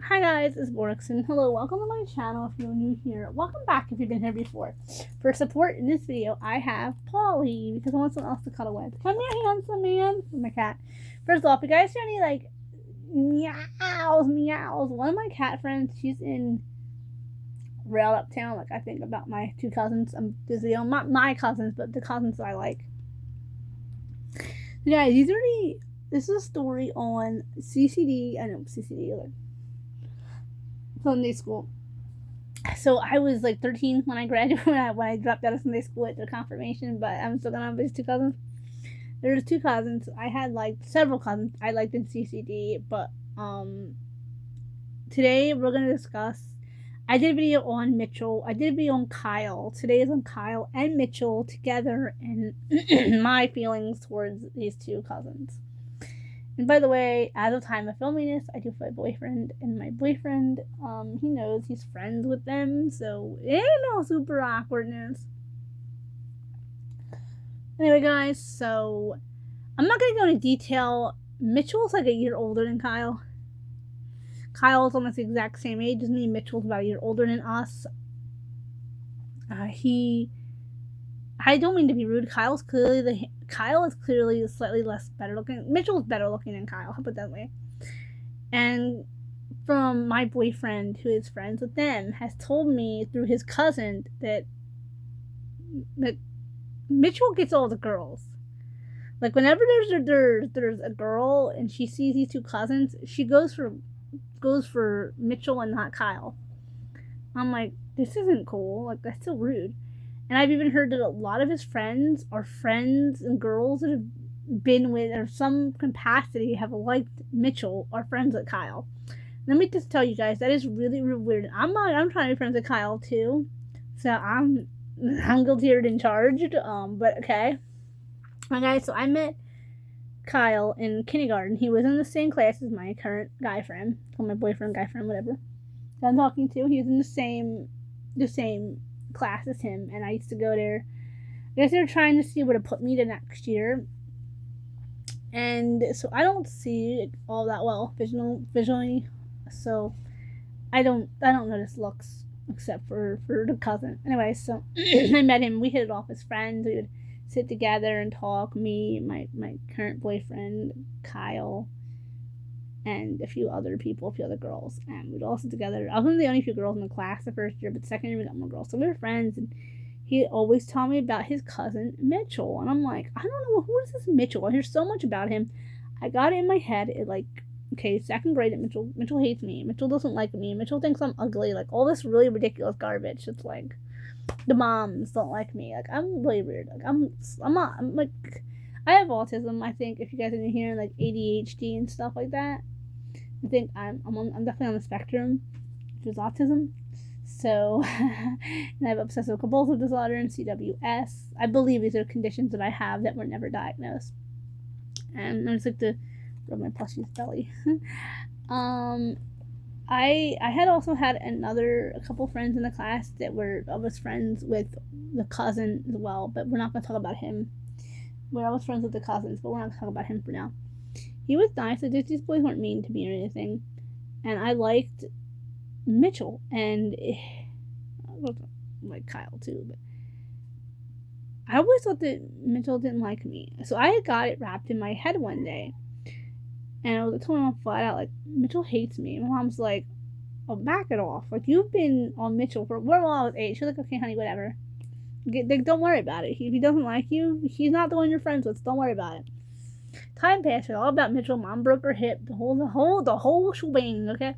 Hi guys, it's Borix, and hello, welcome to my channel if you're new here. Welcome back if you've been here before. For support in this video, I have Polly, because I want someone else to cuddle with. Come here, handsome man. My cat. First off, you guys hear any, like, meows? One of my cat friends, she's in Rail Uptown, like, I think about my two cousins. I'm busy on not my cousins, but the cousins I like. So guys, this is a story on CCD, I know, CCD, like, Sunday school. So I was like 13 when I graduated, when I dropped out of Sunday school at the confirmation, but I'm still gonna have these two cousins. There's two cousins. I had like several cousins I liked in CCD, but today we're gonna discuss. I did a video on Mitchell. I did a video on Kyle. Today is on Kyle and Mitchell together and my feelings towards these two cousins. And by the way, as of time of filming this, I do have a boyfriend, and my boyfriend, he knows he's friends with them, so it ain't no super awkwardness. Anyway, guys, so I'm not gonna go into detail. Mitchell's like a year older than Kyle. Kyle's almost the exact same age as me. Mitchell's about a year older than us. I don't mean to be rude. Kyle is clearly slightly better looking. Mitchell's better looking than Kyle. How about that way? And from my boyfriend, who is friends with them, has told me through his cousin that Mitchell gets all the girls. Like whenever there's a girl and she sees these two cousins, she goes for Mitchell and not Kyle. I'm like, this isn't cool. Like that's so rude. And I've even heard that a lot of his friends are friends and girls that have been with, or some capacity have liked Mitchell, are friends with Kyle. Let me just tell you guys, that is really, really weird. I'm trying to be friends with Kyle too. So I'm guilty and charged. But okay. Okay, so I met Kyle in kindergarten. He was in the same class as my current guy friend, or my boyfriend, guy friend, whatever, that I'm talking to. He was in the same class as him, and I used to go there. I guess they were trying to see where to put me the next year, and so I don't see it all that well visually, so I don't notice looks except for the cousin. Anyway, so I met him. We hit it off as friends. We would sit together and talk. Me, my current boyfriend, Kyle, and a few other girls, and we'd all sit together. I was one of the only few girls in the class the first year, but the second year we got more girls, so we were friends. And he always told me about his cousin Mitchell, and I'm like, I don't know, who is this Mitchell? I hear so much about him. I got it in my head. It like, okay, second grade at Mitchell hates me. Mitchell doesn't like me. Mitchell thinks I'm ugly. Like all this really ridiculous garbage. It's like the moms don't like me. Like I'm really weird. Like I'm not. I'm like, I have autism. I think if you guys are hearing like ADHD and stuff like that. I think I'm definitely on the spectrum, which is autism. So, and I have obsessive compulsive disorder and CWS. I believe these are conditions that I have that were never diagnosed. And I just like to rub my plushie's belly. I had also had a couple friends in the class that I was friends with the cousin as well, but we're not going to talk about him. I was friends with the cousins, but we're not going to talk about him for now. He was nice. These boys weren't mean to me or anything. And I liked Mitchell. And I like Kyle too. But I always thought that Mitchell didn't like me. So I got it wrapped in my head one day. And I was telling my mom flat out, like, Mitchell hates me. And my mom's like, oh, back it off. Like, you've been on Mitchell we're all with 8. She's like, okay, honey, whatever. Don't worry about it. If he doesn't like you, he's not the one you're friends with. So don't worry about it. Time passed. All about Mitchell. Mom broke her hip. The whole shebang. Okay,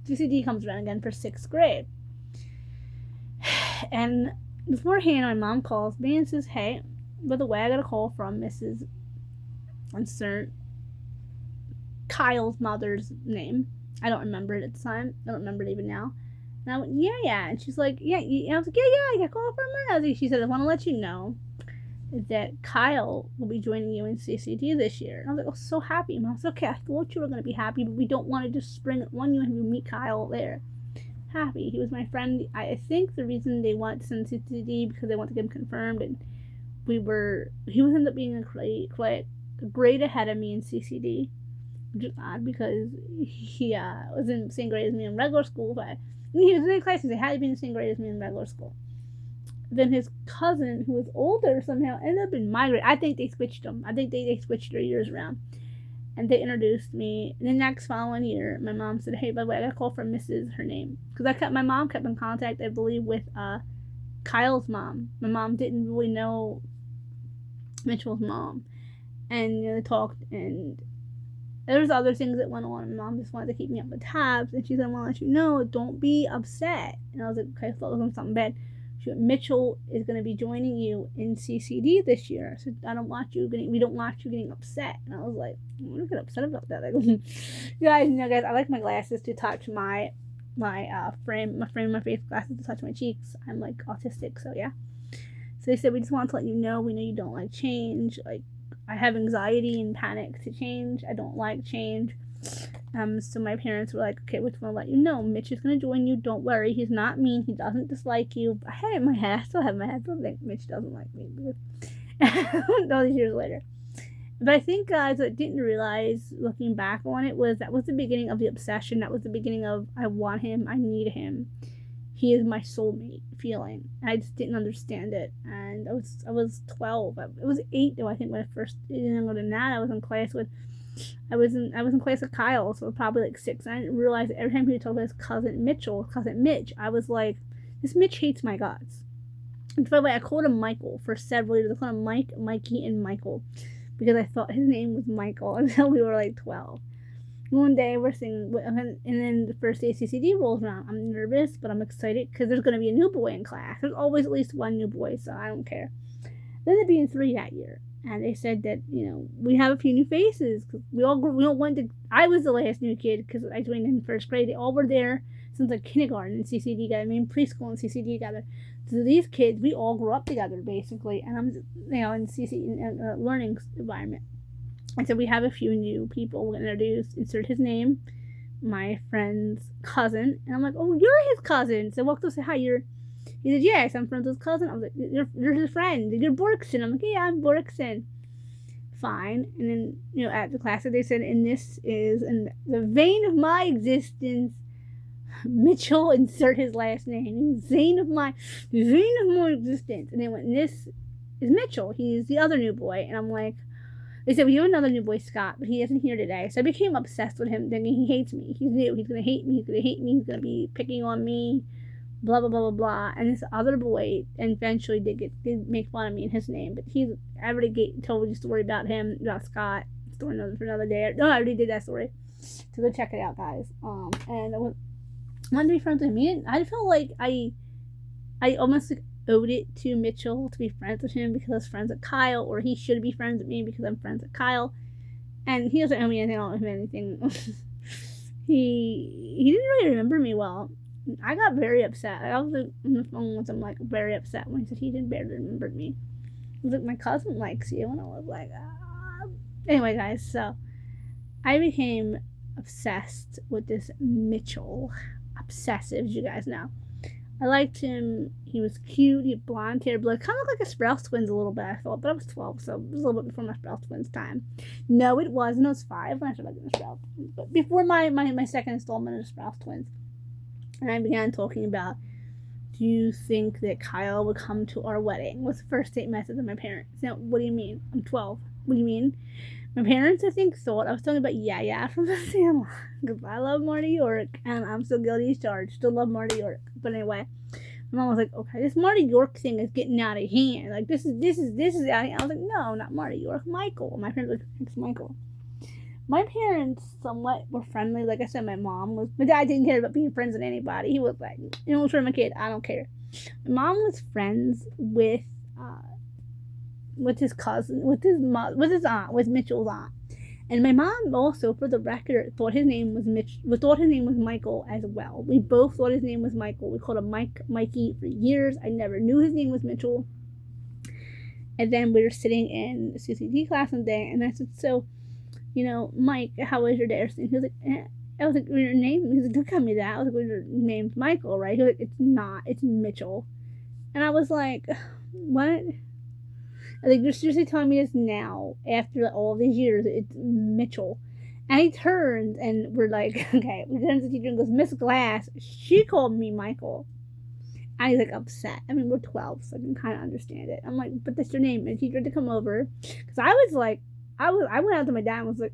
CCD comes around again for 6th grade, and beforehand, my mom calls me and says, "Hey, by the way, I got a call from Mrs. Insert Kyle's mother's name. I don't remember it at the time. I don't remember it even now." And I went, "Yeah," and she's like, "Yeah," and I was like, "Yeah, I got a call from her." She said, "I want to let you know that Kyle will be joining you in CCD this year." And I was like, oh, so happy. And I was like, okay, I thought you were going to be happy, but we don't want to just spring it on you and you meet Kyle there. Happy. He was my friend. I think the reason they wanted to send CCD because they want to get him confirmed, and he was ended up being a grade ahead of me in CCD. which is odd because he was in the same grade as me in regular school, but he was in classes. He had to be in the same grade as me in regular school. Then his cousin, who was older, somehow ended up in my grade. I think they switched them. I think they switched their years around. And they introduced me. And the next following year, my mom said, "Hey, by the way, I got a call from Mrs. her name." Because my mom kept in contact, I believe, with Kyle's mom. My mom didn't really know Mitchell's mom. And they talked, and there was other things that went on. My mom just wanted to keep me up with tabs. And she said, "I want to let you know, don't be upset." And I was like, okay, I thought it was something bad. Mitchell is going to be joining you in CCD this year. So we don't want you getting upset. And I was like, I'm going to get upset about that. Like, you guys, I like my glasses to touch my frame of my face glasses to touch my cheeks. I'm like autistic, so yeah. So they said, we just want to let you know, we know you don't like change. Like, I have anxiety and panic to change. I don't like change. So my parents were like, okay, we just want to let you know, Mitch is going to join you. Don't worry. He's not mean. He doesn't dislike you. I had it in my head. I still have my head. I don't think Mitch doesn't like me. All these years later. But I think, guys, what I didn't realize, looking back on it, was that was the beginning of the obsession. That was the beginning of, I want him. I need him. He is my soulmate feeling. I just didn't understand it. And I was 12. It was 8, though, I think, when I first, younger than that, I was in class with class with Kyle, so probably like 6. And I didn't realize that every time he would talk about his cousin Mitch, I was like, this Mitch hates my guts. And by the way, I called him Michael for several years. I called him Mike, Mikey, and Michael because I thought his name was Michael until we were like 12. One day we're singing, and then the first day of CCD rolls around. I'm nervous, but I'm excited because there's going to be a new boy in class. There's always at least one new boy, so I don't care. Then there being 3 that year. And they said that, we have a few new faces. Cause we all went to, I was the last new kid because I joined in first grade. They all were there since like kindergarten and CCD together. Preschool and CCD together. So these kids, we all grew up together basically. And I'm, in CCD, learning environment. And so we have a few new people we're going to introduce. Insert his name, my friend's cousin. And I'm like, oh, you're his cousin. So I walked up and said, hi, he said, yes, I'm friends with his cousin. I was like, you're his friend. You're Borkson. I'm like, yeah, I'm Borkson. Fine. And then, at the class, they said, and this is in the vein of my existence, Mitchell, insert his last name. Vein of my existence. And they went, and this is Mitchell. He's the other new boy. And I'm like, they said, we have another new boy, Scott, but he isn't here today. So I became obsessed with him, thinking he hates me. He's new. He's going to hate me. He's going to hate me. He's going to be picking on me. Blah, blah, blah, blah, blah. And this other boy eventually did make fun of me in his name. But I already told you a story about him, about Scott. Story for another day. No, I already did that story. So go check it out, guys. And I wanted to be friends with him. I felt like I almost owed it to Mitchell to be friends with him because I was friends with Kyle, or he should be friends with me because I'm friends with Kyle. And he doesn't owe me anything. I don't owe him anything. He didn't really remember me well. I got very upset. I was on the phone with him, like, very upset when he said he didn't barely remember me. I was like, my cousin likes you. And I was like, Anyway, guys, so I became obsessed with this Mitchell. Obsessive, as you guys know. I liked him. He was cute. He had blonde hair, blood. Kind of like a Sprouse twins a little bit, I thought. But I was 12, so it was a little bit before my Sprouse twins time. No, it wasn't. I was 5 when I started liking the Sprouse twins. But before my second installment of the Sprouse twins. And I began talking about, do you think that Kyle would come to our wedding? Was the first date message of my parents. Now, what do you mean? I'm 12. What do you mean? My parents, I think, thought I was talking about Yaya from the Sandlot. Because I love Marty York. And I'm still guilty as charged. Still love Marty York. But anyway, my mom was like, okay, this Marty York thing is getting out of hand. Like, this is out of hand. I was like, no, not Marty York. Michael. My parents were like, it's Michael. My parents somewhat were friendly. Like I said, my dad didn't care about being friends with anybody. He was like, for my kid, I don't care. My mom was friends with his cousin, with his aunt, with Mitchell's aunt. And my mom also, for the record, thought his name was Michael as well. We both thought his name was Michael. We called him Mikey for years. I never knew his name was Mitchell. And then we were sitting in the CCD class one day, and I said, so, Mike, how was your day? He was like, I was like, your name? He was like, don't tell me that. I was like, well, your name's Michael, right? He was like, it's not. It's Mitchell. And I was like, what? I think you're seriously telling me this now, after all these years, it's Mitchell. And he turns and we're like, okay, we turn to the teacher and goes, Miss Glass, she called me Michael. And he's like upset. I mean, we're 12, so I can kind of understand it. I'm like, but that's your name. And the teacher had to come over. Because I was like, I went out to my dad and was like,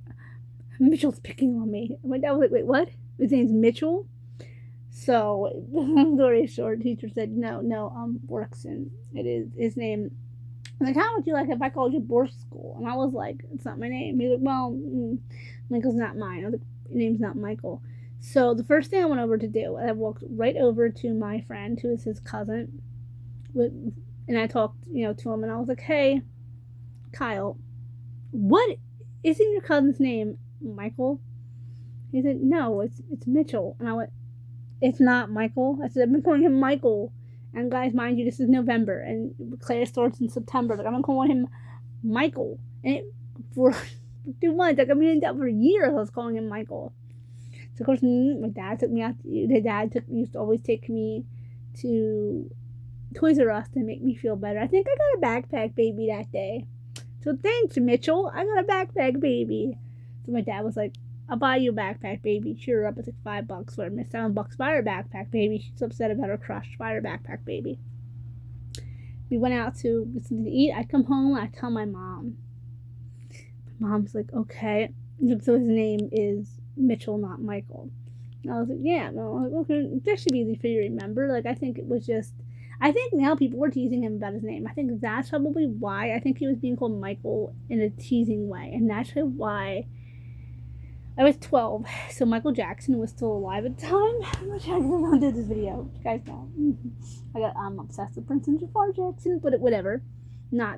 Mitchell's picking on me. And my dad was like, wait, what? His name's Mitchell? So, story short, teacher said, no, Borkson. It is his name. I'm like, how would you like if I called you Borskell? And I was like, it's not my name. He's like, well, Michael's not mine. I was like, your name's not Michael. So the first thing I went over to do, I walked right over to my friend, who is his cousin, and I talked, to him, and I was like, hey, Kyle, what isn't your cousin's name Michael? He said, no, it's Mitchell. And I went, it's not Michael. I said, I've been calling him Michael. And guys, mind you, this is November, and class starts in September. Like, I've been calling him Michael. And for 2 months, like, I've been doing that for years. I was calling him Michael. So, of course, my dad took me out. Used to always take me to Toys R Us to make me feel better. I think I got a backpack baby that day. So, thanks, Mitchell. I got a backpack baby. So, my dad was like, I'll buy you a backpack, baby. Cheer her up. It's like $5. So I missed $7 buy her backpack, baby. She's upset about her crush. Buy her backpack, baby. We went out to get something to eat. I come home and I tell my mom. My mom's like, okay. So his name is Mitchell, not Michael. And I was like, yeah. No, like, okay, that should be easy for you to remember. Like, I think it was just. I think now people were teasing him about his name. I think that's probably why. I think he was being called Michael in a teasing way, and that's why. I was 12, so Michael Jackson was still alive at the time. Michael Jackson did this video. You guys know. I'm obsessed with Prince and Jafar Jackson, but whatever. Not.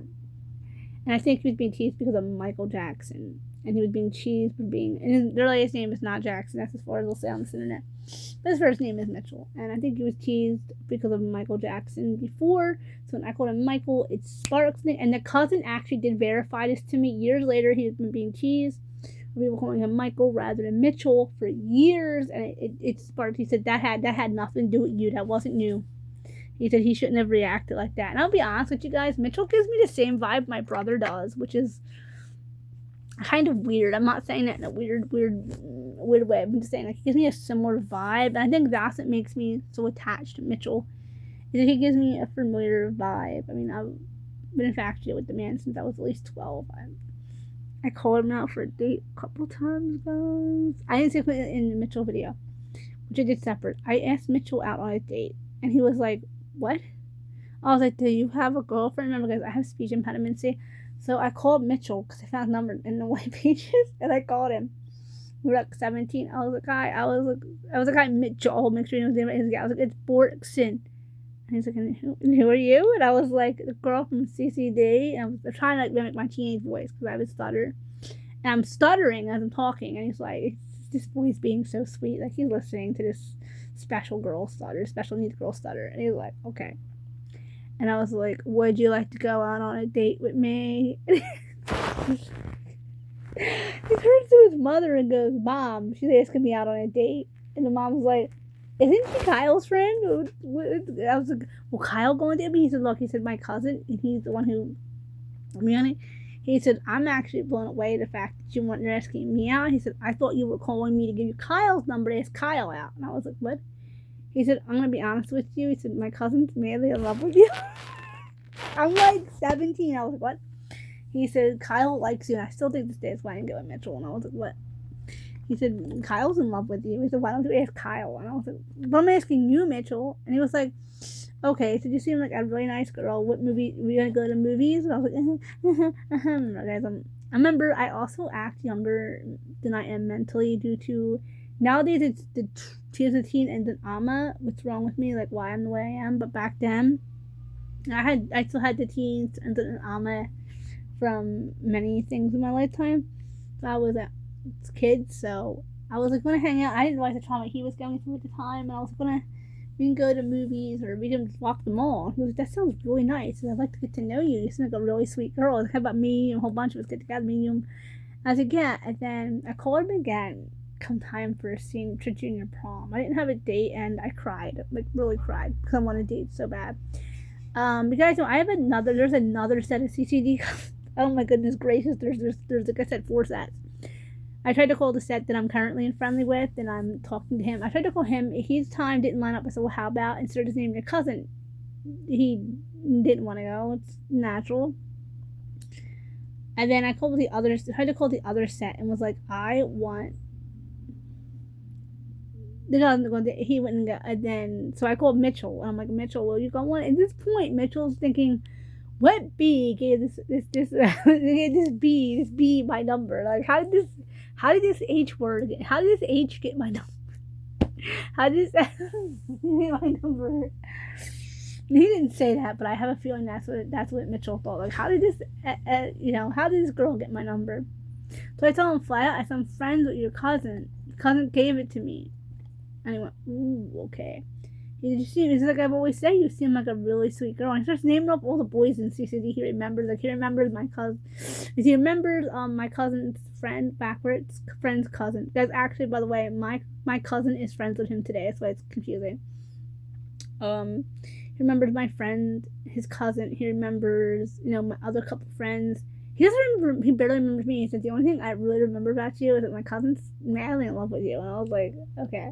And I think he was being teased because of Michael Jackson. And he was being teased for being. And their latest name is not Jackson. That's as far as they'll say on this internet. But his first name is Mitchell. And I think he was teased because of Michael Jackson before. So when I called him Michael, it sparks me. And the cousin actually did verify this to me. Years later, he's been being teased. We were calling him Michael rather than Mitchell for years, and it sparked. He said that had nothing to do with you. That wasn't you. He said he shouldn't have reacted like that. And I'll be honest with you guys, Mitchell gives me the same vibe my brother does, which is kind of weird. I'm not saying that in a weird way. I'm just saying like he gives me a similar vibe, and I think that's what makes me so attached to Mitchell. Is that he gives me a familiar vibe. I mean, I've been infatuated with the man since I was at least 12. I called him out for a date a couple times, guys. I didn't say it in the Mitchell video, which I did separate. I asked Mitchell out on a date, and he was like, what? I was like, do you have a girlfriend? Remember, guys, I have speech impediment, so I called Mitchell, because I found his number in the white pages, and I called him. We were like 17. I was like, hi, Mitchell. Make sure you know his name. I was like, it's Borkson. And he's like, and who are you? And I was like, the girl from CCD. And I was trying to like mimic my teenage voice because I would stutter. And I'm stuttering as I'm talking. And he's like, this boy's being so sweet. Like he's listening to this special needs girl stutter. And he's like, okay. And I was like, would you like to go out on a date with me? He turns to his mother and goes, Mom, she's asking me out on a date. And the mom was like, isn't she Kyle's friend? I was like, well, Kyle going to me? He said, look, my cousin, and he's the one who put me on it. He said, I'm actually blown away the fact that you're asking me out. He said, I thought you were calling me to give you Kyle's number to ask Kyle out. And I was like, what? He said, I'm going to be honest with you. He said, my cousin's madly in love with you. I'm like 17. I was like, what? He said, Kyle likes you. And I still think this day is why I didn't go with Mitchell. And I was like, what? He said, Kyle's in love with you. He said, why don't you ask Kyle? And I was like, but I'm asking you, Mitchell. And he was like, okay, so you seem like a really nice girl. What movie? Are we going to go to movies? And I was like, guys, I remember I also act younger than I am mentally due to, nowadays it's the teen and the ama. What's wrong with me? Like why I'm the way I am. But back then, I still had the teens and the ama from many things in my lifetime. So I was a kid, so I was like, going to hang out. I didn't realize the trauma he was going through at the time, and I was we can go to movies or we can just walk the mall. He was like, that sounds really nice. I'd like to get to know you. You seem like a really sweet girl. Like, how about me and a whole bunch of us get together, me and you? I was like, yeah. And then I called him again come time for junior prom. I didn't have a date, and I cried, like really cried, because I want a date so bad. You guys know there's another set of CCD. Oh my goodness gracious, there's like I said, 4 sets. I tried to call the set that I'm currently in friendly with, and I'm talking to him. I tried to call him. His time didn't line up. I said, well, how about instead of just naming your cousin? He didn't want to go. It's natural. And then I called the others. Tried to call the other set and was like, I want the cousin to go. He wouldn't go. And then so I called Mitchell, and I'm like, Mitchell, will you go on? At this point, Mitchell's thinking, what B gave this B my number? Like, how did this H get my number? How did this get my number? He didn't say that, but I have a feeling that's what Mitchell thought. Like, how did this girl get my number? So I told him flat out, I said, I'm friends with your cousin. Your cousin gave it to me. And he went, ooh, okay. He's like I've always said, you seem like a really sweet girl. And he starts naming up all the boys in CCD he remembers. Like, he remembers my cousin. He remembers my cousin's friend, backwards, friend's cousin. That's actually, by the way, my cousin is friends with him today. That's why it's confusing. He remembers my friend, his cousin. He remembers, my other couple friends. He doesn't remember. He barely remembers me. He said, the only thing I really remember about you is that my cousin's madly in love with you. And I was like, okay.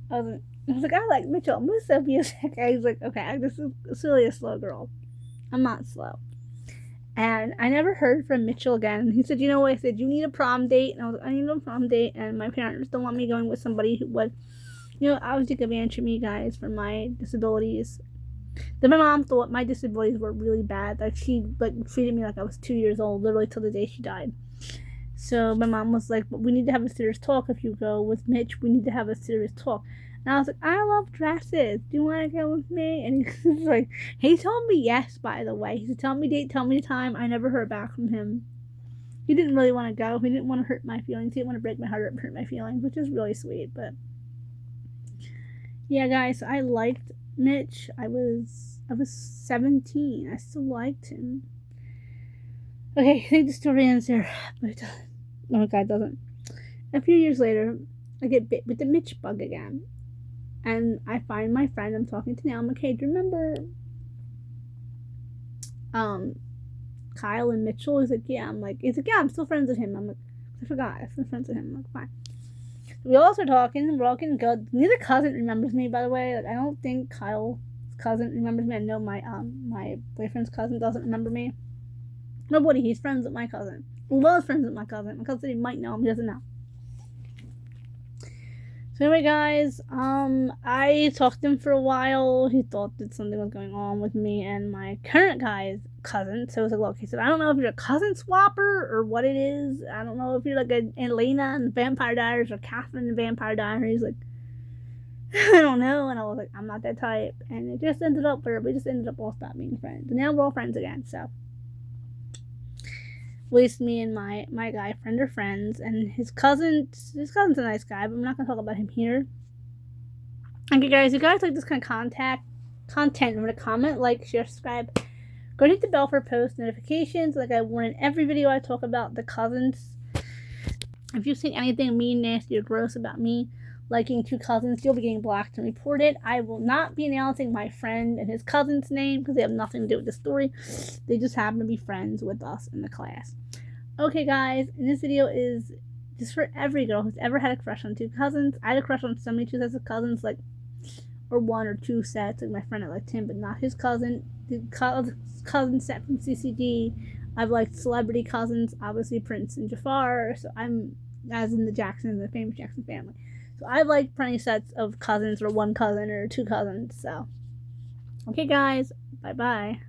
I was like, I like Mitchell. I'm gonna send you a second. He's like, okay, this is really a slow girl. I'm not slow. And I never heard from Mitchell again. He said, you know what? I said, you need a prom date. And I was like, I need a prom date. And my parents don't want me going with somebody who would, obviously take advantage of me, guys, for my disabilities. Then my mom thought my disabilities were really bad. Like, she treated me like I was 2 years old, literally till the day she died. So my mom was like, we need to have a serious talk. If you go with Mitch, we need to have a serious talk. And I was like, I love dresses. Do you want to go with me? And he's like, he told me yes, by the way. He said, tell me date, tell me time. I never heard back from him. He didn't really want to go. He didn't want to hurt my feelings. He didn't want to break my heart or hurt my feelings, which is really sweet. But yeah, guys, I liked Mitch. I was 17. I still liked him. Okay, I think the story ends there. But it doesn't. Oh, God, it doesn't. A few years later, I get bit with the Mitch bug again. And I find my friend I'm talking to now. I'm like, hey, do you remember Kyle and Mitchell? He's like, yeah. He's like, yeah, I'm still friends with him. I'm like, I forgot. I'm still friends with him. I'm like, fine. We all start talking. We're all getting good. Neither cousin remembers me, by the way. Like, I don't think Kyle's cousin remembers me. I know my boyfriend's cousin doesn't remember me. Nobody. He's friends with my cousin. Was friends with my cousin. My cousin said he might know him. He doesn't know. So anyway, guys, I talked to him for a while. He thought that something was going on with me and my current guy's cousin. So it was like, look, he said, I don't know if you're a cousin swapper or what it is. I don't know if you're like an Elena in the Vampire Diaries or Catherine in the Vampire Diaries. Like, I don't know. And I was like, I'm not that type. And it just ended up where we just ended up all stopped being friends. And now we're all friends again. So at least me and my guy friend are friends, and his cousin's a nice guy, but I'm not gonna talk about him here. Okay, guys, if you guys like this kind of content, remember to comment, like, share, subscribe. Go and hit the bell for post notifications. Like I warn in every video I talk about the cousins. If you've seen anything mean, nasty, or gross about me liking two cousins, you'll be getting blocked and reported. I will not be announcing my friend and his cousin's name because they have nothing to do with the story. They just happen to be friends with us in the class. Okay, guys, and this video is just for every girl who's ever had a crush on two cousins. I had a crush on so many two sets of cousins, like, or one or two sets. Like my friend, I liked him, but not his cousin. The cousin set from CCD. I've liked celebrity cousins, obviously Prince and Jafar. So I'm, as in the Jacksons, the famous Jackson family. So I've liked plenty sets of cousins, or one cousin, or two cousins. So, okay, guys, bye-bye.